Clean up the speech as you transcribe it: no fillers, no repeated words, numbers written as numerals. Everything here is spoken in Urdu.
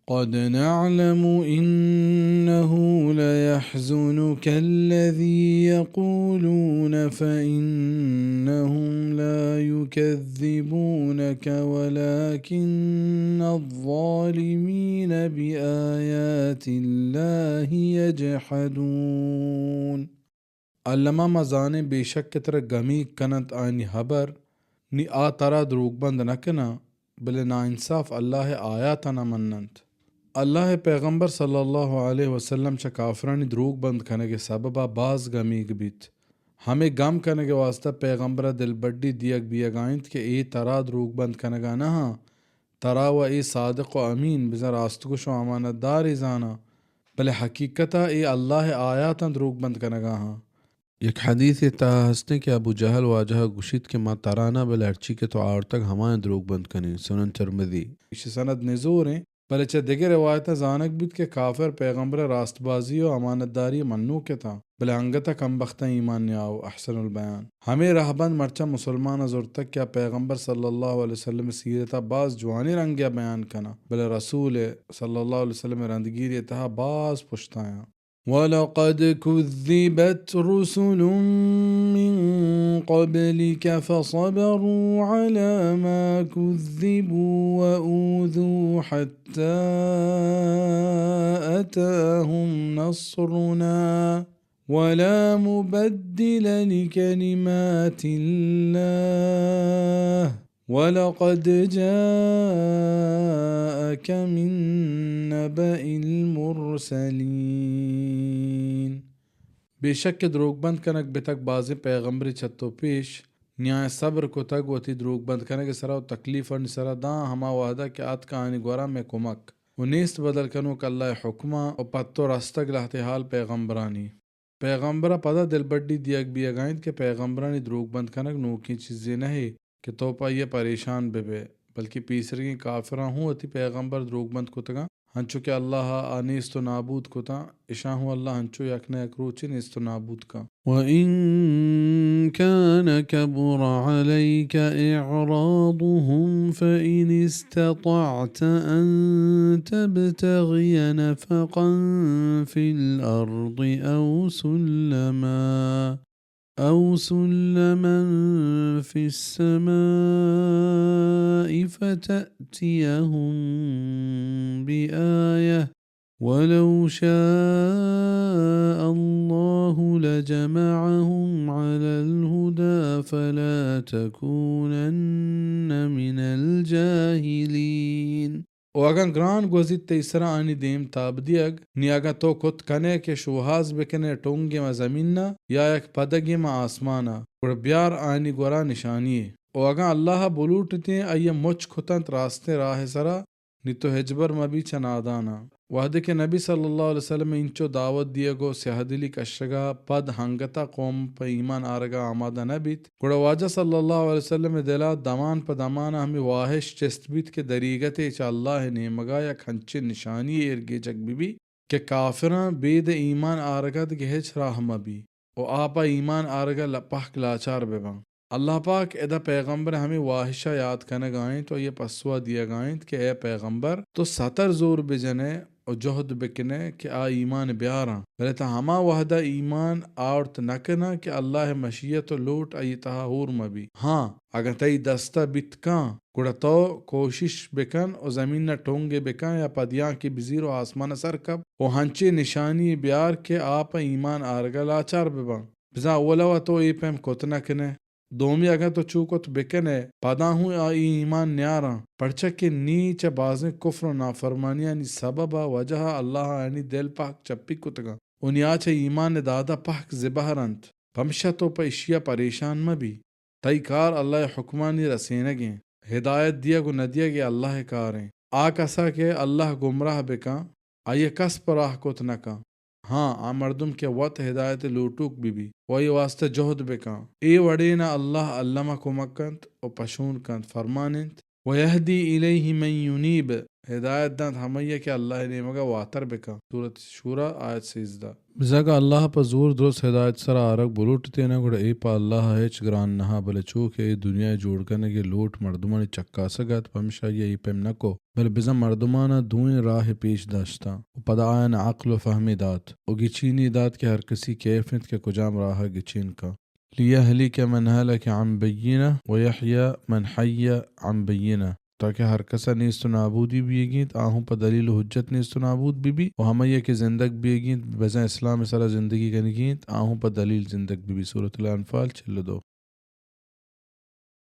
قد نعلم إنه ليحزنك الذي يقولون فإنهم لا يكذبونك ولكن الظالمين بآيات الله يجحدون. علامہ مزانے بے شک کے طرح گمی کنت آنی حبر نی آ ترا دروگ بند نکنا بلے نا انصاف اللہ آیاتا نہ مننت. اللہ پیغمبر صلی اللہ علیہ وسلم چا کافرانی دروگ بند کھنے کے سببا باز گمیگ بیت. ہمیں گم کھنے کے واسطہ پیغمبر دل بڑی دیگ بیگ آئند کہ اے ترا دروگ بند کھنے گا نہا ترا و اے صادق و امین بزر راستگوش و امانت دار زانا بلے حقیقتا اے اللہ آیاتا دروگ بند کھنے گا ہاں. یک حدیث تا ہستے کہ ابو جہل واجہ گشید کے ما ترانا بل ارچی کے تو آر تک ہمائیں دروگ بند کنی. سنن ترمذی. اس سند نزور ہیں بلے چا دیگر روایت زانک بیت کہ کافر پیغمبر راست بازی و امانت داری منو کے تھا بلے انگتا کم بختہ ایمان نیاو. احسن البیان. ہمیں رہبند مرچا مسلمان ازور تک کیا پیغمبر صلی اللہ علیہ وسلم سیرتا باز جوانی رنگیا بیان کنا بلے رسول صلی اللہ علیہ وسلم رندگیری تہا باز پشتایا. وَلَقَدْ كُذِّبَتْ رُسُلٌ مِّن قَبْلِكَ فَصَبَرُوا عَلَى مَا كُذِّبُوا وَأُوذُوا حَتَّى أَتَاهُمْ نَصْرُنَا وَلَا مُبَدِّلَ لِكَلِمَاتِ اللَّهِ وَلَقَدْ جَاءَكَ مِن نَّبَإِ الْمُرْسَلِينَ. بے شک کہ دروگ بند کنک بے تک بازی پیغمبری چھتو پیش نیائے صبر کو تک وتی دروگ بند کنک سرا و تکلیف ورنی سرا داں ہما وعدہ کہ آت کا آنی گورا میں کمک و نیست بدل کنو کہ اللہ حکمہ و پتو رستگ لہتے حال پیغمبرانی. پیغمبرہ پدا دل بڑی دیگ بیگائند کہ پیغمبرانی دروگ بند کنک نوکی چیزیں نہیں کہ تو پا یہ پریشان بے بلکہ پیسرگی کافران ہوں اتی پیغمبر دروگ بند کتگا ہنچو کہ اللہ آنیست و نابود کتا اشاں ہوں اللہ ہنچو یکنے اکروچی نیست و نابود کا. وَإِن كَانَ كَبُرَ عَلَيْكَ إِعْرَاضُهُمْ فَإِنِ اسْتَطَعْتَ أَن تَبْتَغِيَ نَفَقًا فِي الْأَرْضِ أَوْ سُلَّمًا فِي السَّمَاءِ فَتَأْتِيَهُم بِآيَةٍ وَلَوْ شَاءَ اللَّهُ لَجَمَعَهُمْ عَلَى الْهُدَى فَلَا تَكُونَنَّ مِنَ الْجَاهِلِينَ. و اگر گران گوزید تیسرا آنی دیم تاب دیگ نی اگر تو کت کنے کہ شوہاز بکنے ٹونگی ما زمیننا یا یک پدگی ما آسمانا اور بیار آنی گورا نشانیے. و اگر اللہ بلوٹتے ایہ مچ کتنت راستے راہ سرا نی تو ہجبر مبی چنادانا. وحدہ کہ نبی صلی اللہ علیہ وسلم انچو دعوت دیگو سیاہدلی کشگا پد ہنگتا قوم پا ایمان آرگا آمادہ نبیت گوڑا واجہ صلی اللہ علیہ وسلم دلا دمان پا دمانا ہمیں واحش چست بیت کہ دریگتے چا اللہ نیمگا یک ہنچے نشانی ارگے جگ بی کہ کافران بید ایمان آرگا دگے ہچ راہ مبی و آپا ایمان آرگا لپاک لاچار ببن. اللہ پاک ادا پیغمبر ہمیں واحشہ یاد کرنے گائیں تو یہ پسوا دیا گائیں کہ اے پیغمبر تو ستر زور بجنے اور جہد بکنے کہ آ ایمان بیاراں بلے تا ہما وحدہ ایمان آورت نکنا کہ اللہ مشیت و لوٹ ای تہا ہور مبی. ہاں اگر تئی دستہ بیت کان گوڑا تو کوشش بکن و زمین نہ ٹونگے بکن یا پدیاں کی بزیر و آسمان سر کب و ہنچے نشانی بیار کہ آپ ایمان آرگا لاچار ببن بزا اولو تو ای پیم کتنا کنے دومی اگر تو چوکت بکنے پدا ہوں آئی ایمان نیاراں پرچہ کہ نیچ بازیں کفر و نافرمانی یعنی سبب وجہ اللہ یعنی دل پاک چپی کتگا انیا چھ ایمان دادا پاک زبہرنت پمشہ تو پا اشیا پریشان مبی تئی کار اللہ حکمانی رسینگیں ہدایت دیا گو ندیا گے اللہ کاریں آکسا کہ اللہ گمراہ بکاں آئیے کس پر راہ کت نکاں. ہاں آ مردم کے وط ہدایت لوٹوک بی وہی واسطہ جہد بکاں اے وڑینا اللہ علمہ کمکنت و پشون کنت فرماننت وَيَهْدِي إِلَيْهِ مَن يُنِيبُ ہدایت دان ہمیہ کہ اللہ نے مگا واتر بکا سورة شورا آیت 13 بزاگا اللہ پا زور درست ہدایت سرا آرک بلوٹ تینا گوڑا ای پا اللہ ہیچ گران نہا بلے چوکے ای دنیا جوڑ کرنے کے لوٹ مردمانی چکا سگت پمشا یہ ای پیم نکو بل بزا مردمانا دوئیں راہ پیش داشتا و پدا آئین عقل و فہمی دات و گچینی دات کہ ہر کسی کیفنت کے کجام راہ گچین کا لیہلک من ہلک عن بینہ و یحیی من حی عن بینہ تاکہ ہر کسا نیست و نابودی بھی گینت آہوں پا دلیل و حجت نیست و نابود بھی ہمیہ کہ زندگ بھی گینت بزا اسلام سرا زندگی کنگینت آہوں پا دلیل زندگ بھی سورة الانفال 62